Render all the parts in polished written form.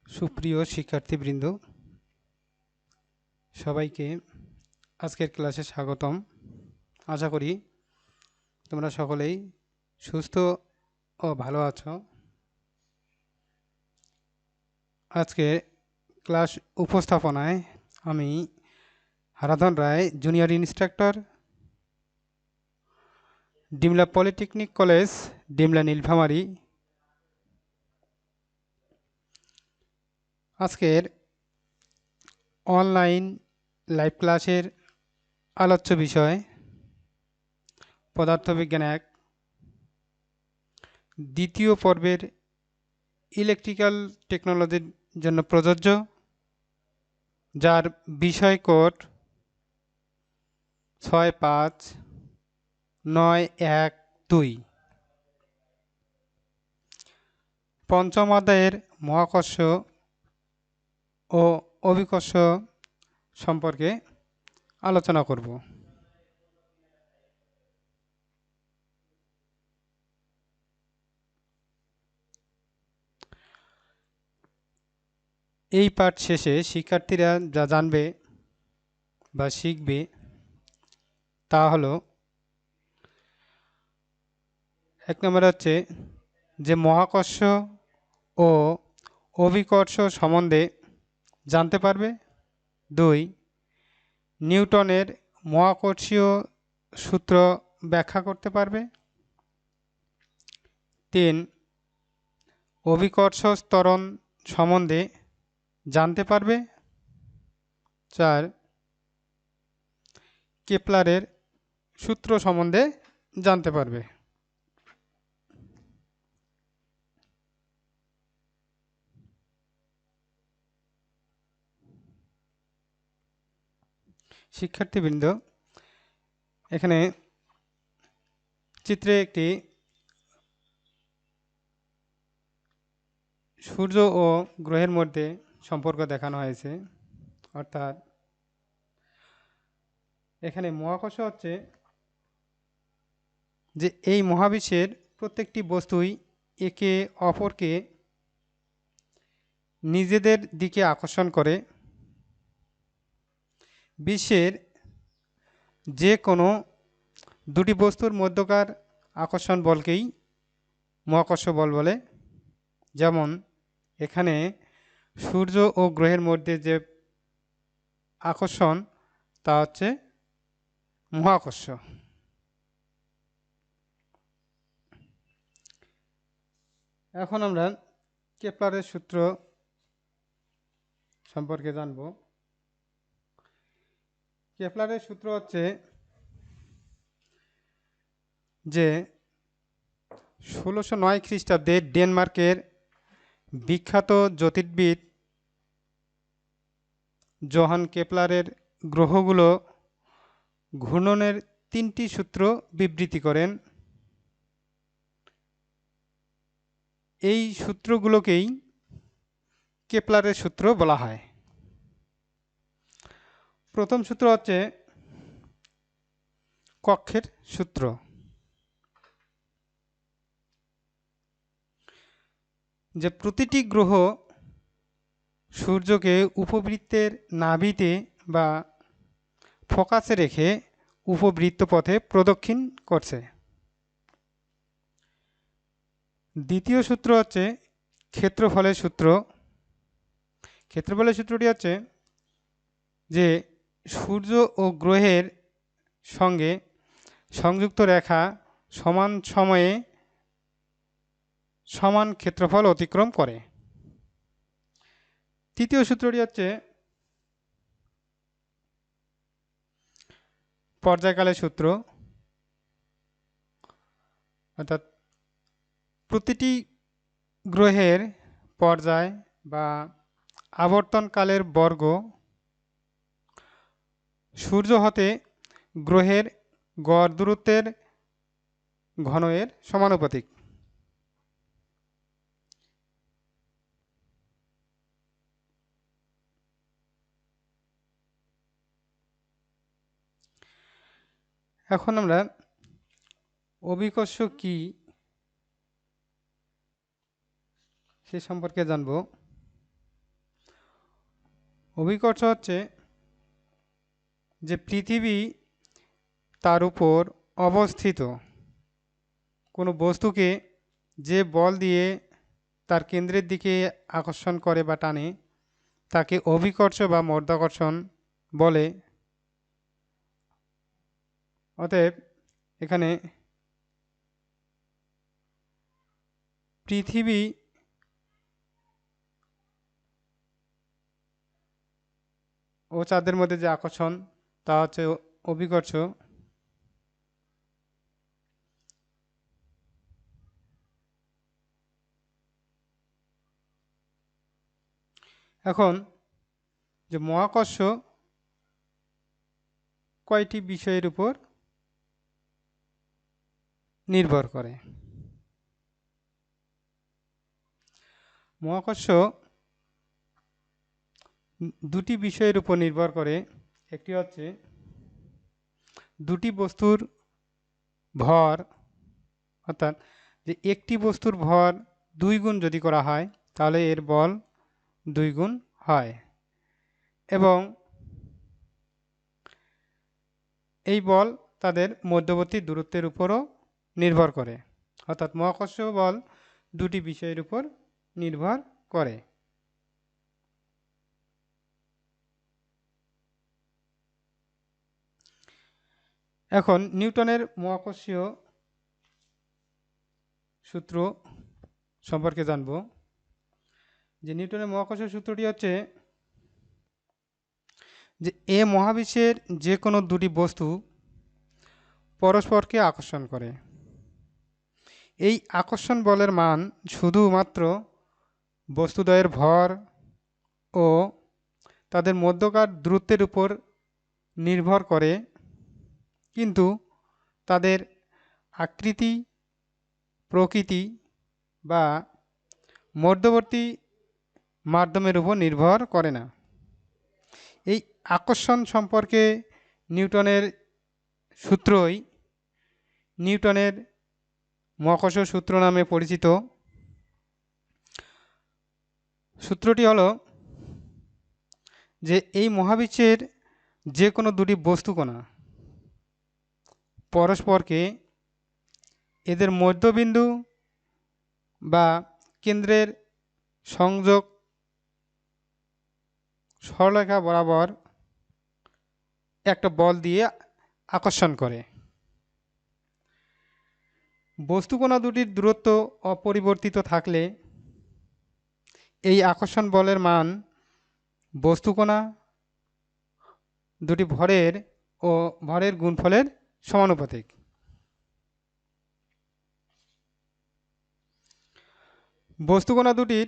সুপ্রিয় শিক্ষার্থীবৃন্দ, সবাইকে আজকের ক্লাসে স্বাগতম। আশা করি তোমরা সকলেই সুস্থ ও ভালো আছো। আজকে ক্লাস উপস্থাপনায় আমি Haradhan Roy, junior instructor, Dimla polytechnic college, Dimla Nilphamari. আজকের অনলাইন লাইভ ক্লাসের আলোচ্য বিষয় পদার্থবিজ্ঞান 1 দ্বিতীয় পর্বের ইলেকট্রিক্যাল টেকনোলজির জন্য প্রযোজ্য, যার বিষয় কোড 65912। পঞ্চম অধ্যায়ের মহাকর্ষ ও অভিকর্ষ সম্পর্কে আলোচনা করব। এই পাঠ শেষে শিক্ষার্থীরা যা জানবে বা শিখবে তা হলো, এক নম্বর হচ্ছে যে মহাকর্ষ ও অভিকর্ষ সম্বন্ধে জানতে পারবে। 2, নিউটনের মহাকর্ষীয় সূত্র ব্যাখ্যা করতে পারবে। 3, অভিকর্ষ ত্বরণ সম্বন্ধে জানতে পারবে। 4, কেপলারের সূত্র সম্বন্ধে জানতে পারবে। শিক্ষার্থীবৃন্দ, এখানে চিত্রে একটি সূর্য ও গ্রহের মধ্যে সম্পর্ক দেখানো হয়েছে। অর্থাৎ এখানে মহাকর্ষ হচ্ছে যে এই মহাবিশ্বের প্রত্যেকটি বস্তুই একে অপরকে নিজেদের দিকে আকর্ষণ করে। বিশ্বের যে কোনো দুটি বস্তুর মধ্যকার আকর্ষণ বলকেই মহাকর্ষ বল বলে। যেমন এখানে সূর্য ও গ্রহের মধ্যে যে আকর্ষণ তা হচ্ছে মহাকর্ষ। এখন আমরা কেপলারের সূত্র সম্পর্কে জানব। কেপলারের সূত্র হচ্ছে যে 1609 খ্রিস্টাব্দে ডেনমার্কের বিখ্যাত জ্যোতির্বিদ জোহান কেপলারের গ্রহগুলো ঘূর্ণনের 3টি সূত্র বিবৃতি করেন। এই সূত্রগুলোকেই কেপলারের সূত্র বলা হয়। প্রথম সূত্র হচ্ছে কক্ষের সূত্র। যে প্রতিটি গ্রহ সূর্যকে উপবৃত্তের নাভিতে বা ফোকাসে রেখে উপবৃত্ত পথে প্রদক্ষিণ করছে। দ্বিতীয় সূত্র হচ্ছে ক্ষেত্রফলের সূত্র। ক্ষেত্রফলের সূত্রটি হচ্ছে যে সূর্য ও গ্রহের সঙ্গে সংযুক্ত রেখা সমান সময়ে সমান ক্ষেত্রফল অতিক্রম করে। তৃতীয় সূত্রটি হচ্ছে পর্যায়কালের সূত্র। অর্থাৎ প্রতিটি গ্রহের পর্যায় বা আবর্তনকালের বর্গ সূর্য হতে গ্রহের গড় দূরত্বের ঘনয়ের সমানুপাতিক। এখন আমরা অভিকর্ষ কি সে সম্পর্কে জানব। অভিকর্ষ হচ্ছে যে পৃথিবী তার উপর অবস্থিত কোনো বস্তুকে যে বল দিয়ে তার কেন্দ্রের দিকে আকর্ষণ করে বা টানে তাকে অভিকর্ষ বা মাধ্যাকর্ষণ বলে। অতএব এখানে পৃথিবী ও চাঁদের মধ্যে যে আকর্ষণ তা হচ্ছে অভিকর্ষ। এখন যে মহাকর্ষ কয়টি বিষয়ের উপর নির্ভর করে। মহাকর্ষ দুটি বিষয়ের উপর নির্ভর করে। একটি হচ্ছে দুটি বস্তুর ভর, অর্থাৎ যে একটি বস্তুর ভর 2 গুণ যদি করা হয় তাহলে এর বল 2 গুণ হয়, এবং এই বল তাদের মধ্যবর্তী দূরত্বের উপরও নির্ভর করে। অর্থাৎ মহাকর্ষ বল দুটি বিষয়ের উপর নির্ভর করে। এখন নিউটনের মহাকর্ষীয় সূত্র সম্পর্কে জানব। যে নিউটনের মহাকর্ষীয় সূত্রটি হচ্ছে যে এ মহাবিশ্বের যে কোনো দুটি বস্তু পরস্পরকে আকর্ষণ করে। এই আকর্ষণ বলের মান শুধুমাত্র বস্তুদ্বয়ের ভর ও তাদের মধ্যকার দূরত্বের উপর নির্ভর করে, কিন্তু তাদের আকৃতি, প্রকৃতি বা মধ্যবর্তী মাধ্যমের উপর নির্ভর করে না। এই আকর্ষণ সম্পর্কে নিউটনের সূত্রই নিউটনের মহাকর্ষ সূত্র নামে পরিচিত। সূত্রটি হলো যে এই মহাবিশ্বের যে কোনো দুটি বস্তুকণা পরস্পরকে এদের মধ্যবিন্দু বা কেন্দ্রের সংযোগ সরলরেখা বরাবর একটা বল দিয়ে আকর্ষণ করে। বস্তুকণা দুটির দূরত্ব অপরিবর্তিত থাকলে এই আকর্ষণ বলের মান বস্তুকণা দুটি ভরের ও ভরের গুণফলের সমানুপাতিক। বস্তুকণা দুটির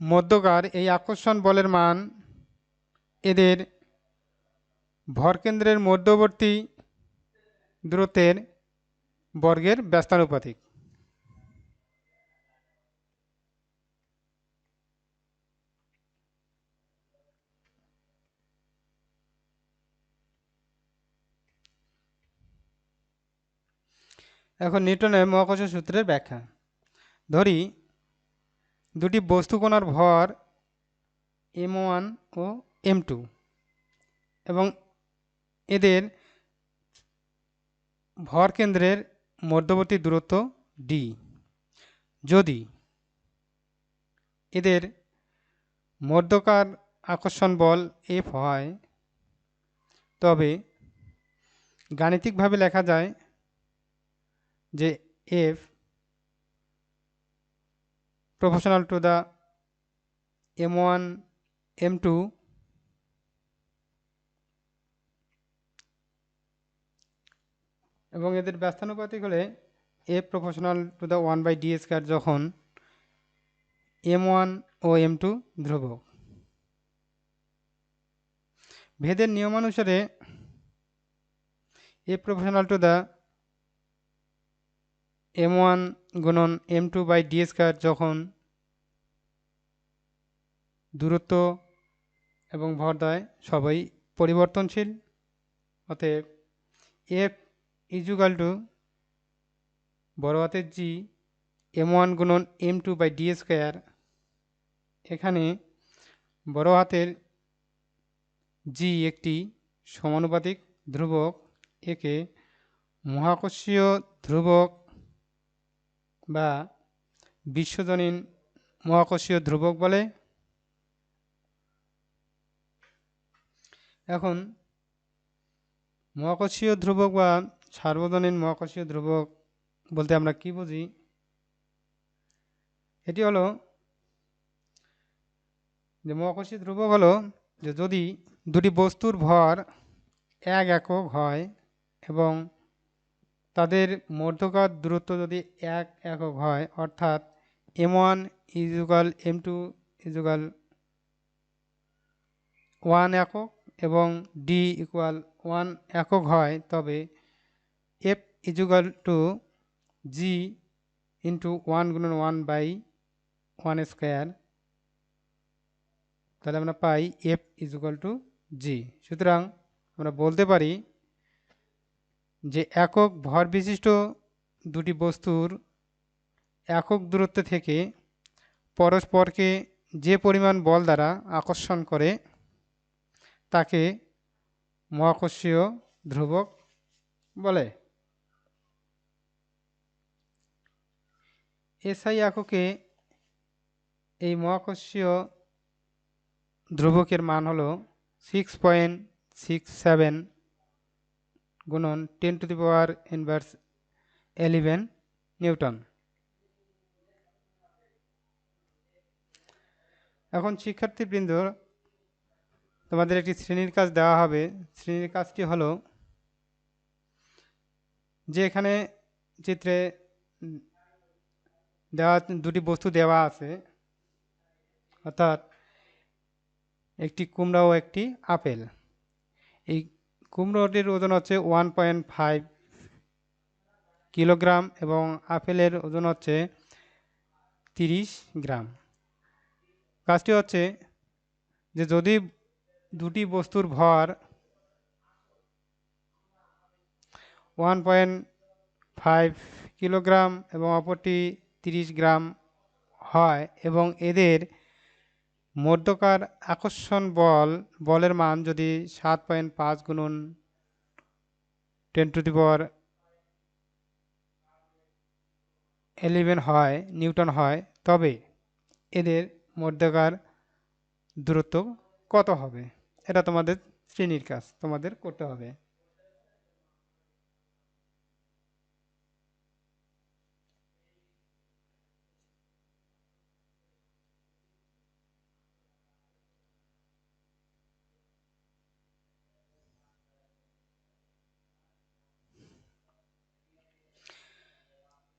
মধ্যকার এই আকর্ষণ বলের মান এদের ভরকেন্দ্রের মধ্যবর্তী দূরত্বের বর্গের ব্যস্তানুপাতিক। এখন নিউটনের মহাকর্ষ সূত্রের ব্যাখ্যা। ধরি দুটি বস্তুকণার ভর m1 ও m2 এবং এদের ভরকেন্দ্রের মধ্যবর্তী দূরত্ব d। যদি এদের মধ্যকার আকর্ষণ বল F হয় তবে গাণিতিকভাবে লেখা যায় যে F proportional to the m1 m2 এবং এদের ব্যস্তানুপাতিক হলে F proportional to the 1/d square, যখন m1 ও m2 ধ্রুবক। ভেদের নিয়মানুসারে F proportional to the m1 গুণন m2/d স্কয়ার যখন দূরত্ব এবং ভরদ্বয় সবই পরিবর্তনশীল, অতএব F ইজুগাল টু বড় হাতের জি m1 গুণন m2 বাই ডি স্কোয়ার। এখানে বড় হাতের জি একটি সমানুপাতিক ধ্রুবক, একে মহাকর্ষীয় ধ্রুবক বা বিশ্বজনীন মহাকর্ষীয় ধ্রুবক বলে। এখন মহাকর্ষীয় ধ্রুবক বা সার্বজনীন মহাকর্ষীয় ধ্রুবক বলতে আমরা কি বুঝি? এটি হলো যে মহাকর্ষীয় ধ্রুবক হলো যে যদি দুটি বস্তুর ভর 1 একক হয় এবং তাদের মধ্যকার দূরত্ব যদি 1 একক হয়, অর্থাৎ m1 ইজুগাল m2 ইজুগাল 1 একক এবং d ইকুয়াল 1 একক হয়, তবে f equal to g into 1 গুণন 1 বাই 1 স্কোয়ার। তাহলে আমরা পাই f ইজুগাল টু g। সুতরাং আমরা বলতে পারি যে একক ভর বিশিষ্ট দুটি বস্তুর একক দূরত্ব থেকে পরস্পরকে যে পরিমাণ বল দ্বারা আকর্ষণ করে তাকে মহাকর্ষীয় ধ্রুবক বলে। এসআই এককে এই মহাকর্ষীয় ধ্রুবকের মান হলো 6.67 গুণন 10⁻11 নিউটন। এখন শিক্ষার্থীবৃন্দ, তোমাদের একটি শ্রেণীর কাজ দেওয়া হবে। শ্রেণীর কাজটি হলো যে এখানে চিত্রে দেওয়া দুটি বস্তু দেওয়া আছে, অর্থাৎ একটি কুমড়া ও একটি আপেল। এই কুমড়োটির ওজন হচ্ছে 1.5 কিলোগ্রাম এবং আপেলের ওজন হচ্ছে 30 গ্রাম। কাজটি হচ্ছে যে যদি দুটি বস্তুর ভর 1.5 কিলোগ্রাম এবং অপরটি 30 গ্রাম হয় এবং এদের মধ্যকার আকর্ষণ বলের মান যদি 7.5 গুণন 10⁻11 হয়, নিউটন হয়, তবে এদের মধ্যকার দূরত্ব কত হবে? এটা তোমাদের শ্রেণীর কাজ, তোমাদের করতে হবে।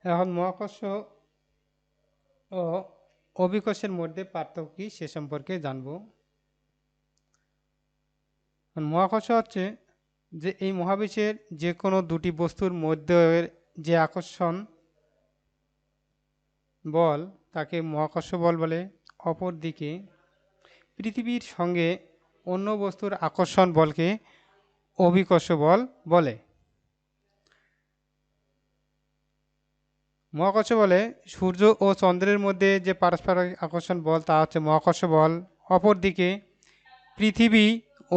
এখন মহাকর্ষ ও অভিকর্ষের মধ্যে পার্থক্য কি সে সম্পর্কে জানব। মহাকর্ষ হচ্ছে যে এই মহাবিশ্বের যে কোনো দুটি বস্তুর মধ্যে যে আকর্ষণ বল তাকে মহাকর্ষ বল বলে। অপরদিকে পৃথিবীর সঙ্গে অন্য বস্তুর আকর্ষণ বলকে অভিকর্ষ বল বলে। মহাকর্ষ বলে সূর্য ও চন্দ্রের মধ্যে যে পারস্পরিক আকর্ষণ বল তা হচ্ছে মহাকর্ষ বল। অপরদিকে পৃথিবী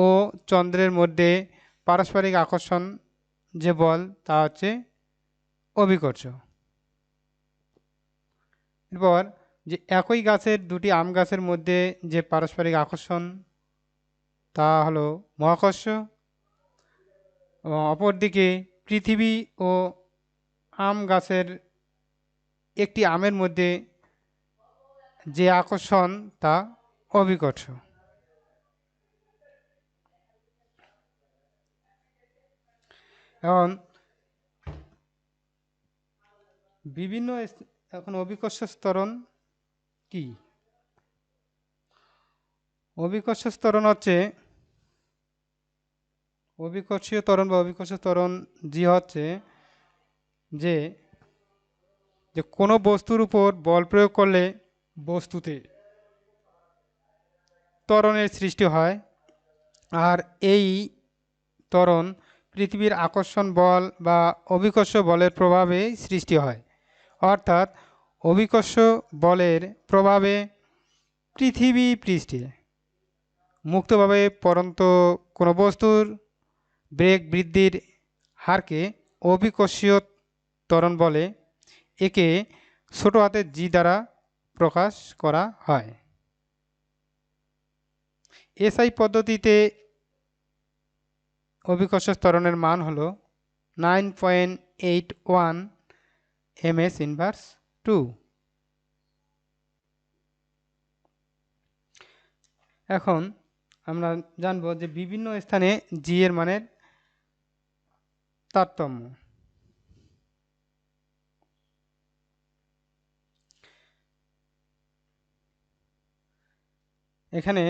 ও চন্দ্রের মধ্যে পারস্পরিক আকর্ষণ যে বল তা হচ্ছে অভিকর্ষ। এরপর যে একই গাছের দুটি আম গাছের মধ্যে যে পারস্পরিক আকর্ষণ তা হলো মহাকর্ষ। অপরদিকে পৃথিবী ও আম গাছের একটি আমের মধ্যে যে আকর্ষণ তা অভিকর্ষ। এখন বিভিন্ন এখন অভিকর্ষ ত্বরণ কি? অভিকর্ষ ত্বরণ হচ্ছে অভিকর্ষীয় ত্বরণ বা অভিকর্ষ ত্বরণ জি হচ্ছে যে কোনো বস্তুর উপর বল প্রয়োগ করলে বস্তুতে ত্বরণের সৃষ্টি হয়, আর এই ত্বরণ পৃথিবীর আকর্ষণ বল বা অভিকর্ষ বলের প্রভাবে সৃষ্টি হয়। অর্থাৎ অভিকর্ষ বলের প্রভাবে পৃথিবী পৃষ্ঠে মুক্তভাবে পরন্ত কোনো বস্তুর বেগ বৃদ্ধির হারকে অভিকর্ষীয় ত্বরণ বলে। একে ছোট হাতের জি দ্বারা প্রকাশ করা হয়। এসআই পদ্ধতিতে অভিকর্ষ ত্বরণের মান হল 9.81 ms ইনভার্স 2। এখন আমরা জানব যে বিভিন্ন স্থানে জি এর মানের তারতম্য। এখানে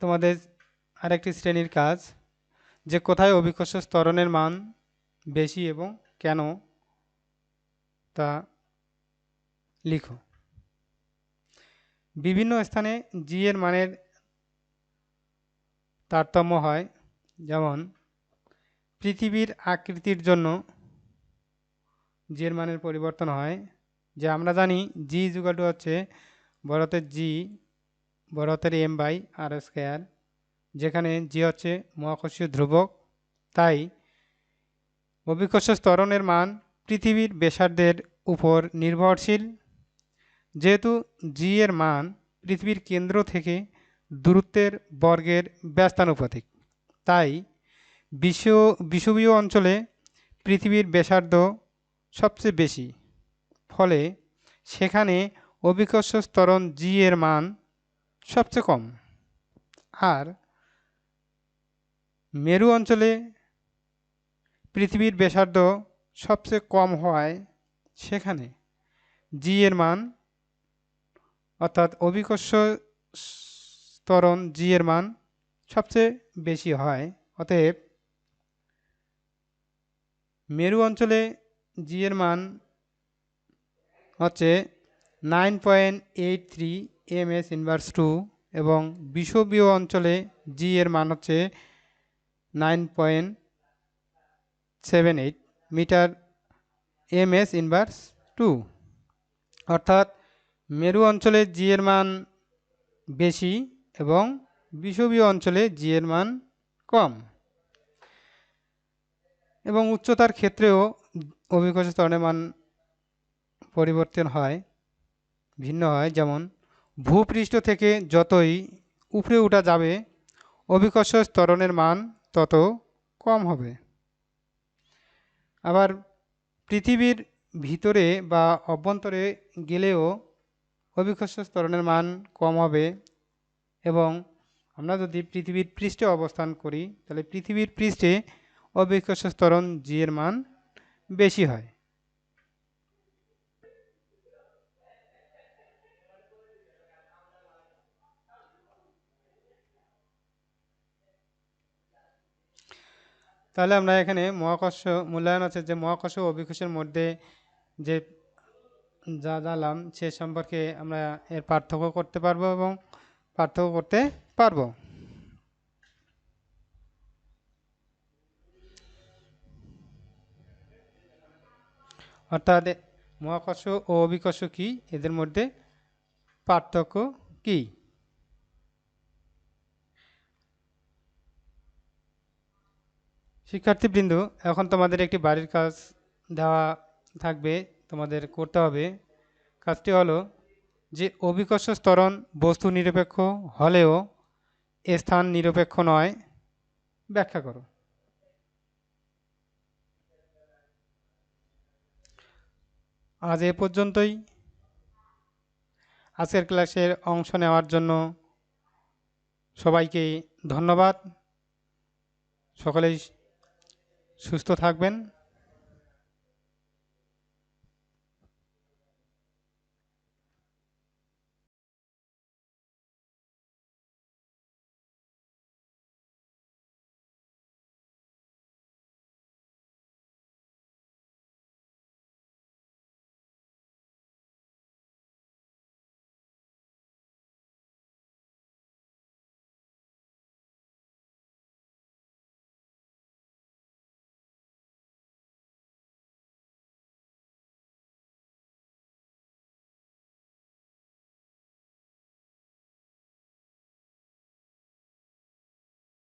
তোমাদের আরেকটি শ্রেণীর কাজ, যে কোথায় অভিকর্ষ ত্বরণের মান বেশি এবং কেন তা লিখো। বিভিন্ন স্থানে জি এর মানের তারতম্য হয়, যেমন পৃথিবীর আকৃতির জন্য জি এর মানের পরিবর্তন হয়। যে আমরা জানি জি ইকুয়াল টু হচ্ছে বড়হাতের জি বড়হাতের এম বাই আর স্কয়ার, যেখানে জি হচ্ছে মহাকর্ষীয় ধ্রুবক। তাই অভিকর্ষ ত্বরণের মান পৃথিবীর ব্যাসার্ধের উপর নির্ভরশীল। যেহেতু জি এর মান পৃথিবীর কেন্দ্র থেকে দূরত্বের বর্গের ব্যস্তানুপাতিক, তাই বিষুবীয় অঞ্চলে পৃথিবীর ব্যাসার্ধ সবচেয়ে বেশি, ফলে সেখানে অভিকর্ষ ত্বরণ জি এর মান সবচেয়ে কম। আর মেরু অঞ্চলে পৃথিবীর ব্যাসার্ধ সবচেয়ে কম হওয়ায় সেখানে জি এর মান অর্থাৎ অভিকর্ষ ত্বরণ জি এর মান সবচেয়ে বেশি হয়। অতএব মেরু অঞ্চলে জি এর মান হচ্ছে 9.83 ms ইনভার্স 2 এবং বিষুবীয় অঞ্চলে জি এর মান হচ্ছে 9.78 মিটার ms ইনভার্স 2। অর্থাৎ মেরু অঞ্চলে জি এর মান বেশি এবং বিষুবীয় অঞ্চলে জি এর মান কম। এবং উচ্চতার ক্ষেত্রেও অভিকর্ষ ত্বরণের মান পরিবর্তন হয়, ভিন্ন হয়। যেমন ভূপৃষ্ঠ থেকে যতই উপরে ওঠা যাবে অভিকর্ষ ত্বরণের মান তত কম হবে। আবার পৃথিবীর ভিতরে বা অভ্যন্তরে গেলেও অভিকর্ষ ত্বরণের মান কম হবে। এবং আমরা যদি পৃথিবীর পৃষ্ঠে অবস্থান করি তাহলে পৃথিবীর পৃষ্ঠে অভিকর্ষ ত্বরণ জি এর মান বেশি হয়। তাহলে আমরা এখানে মহাকর্ষ মূল্যায়ন আছে, যে মহাকর্ষ ও অভিকর্ষের মধ্যে যে যা জানলাম সে সম্পর্কে আমরা এর পার্থক্য করতে পারবো এবং পার্থক্য করতে পারবো। অর্থাৎ মহাকর্ষ ও অভিকর্ষ কি, এদের মধ্যে পার্থক্য কি। শিক্ষার্থীবৃন্দ, এখন তোমাদের একটি বাড়ির কাজ দেওয়া থাকবে, তোমাদের করতে হবে। কাজটি হলো যে অভিকর্ষ ত্বরণ বস্তু নিরপেক্ষ হলেও স্থান নিরপেক্ষ নয়, ব্যাখ্যা করো। আজ এ পর্যন্তই। আজকের ক্লাসের অংশ নেওয়ার জন্য সবাইকে ধন্যবাদ। সকলেই সুস্থ থাকবেন।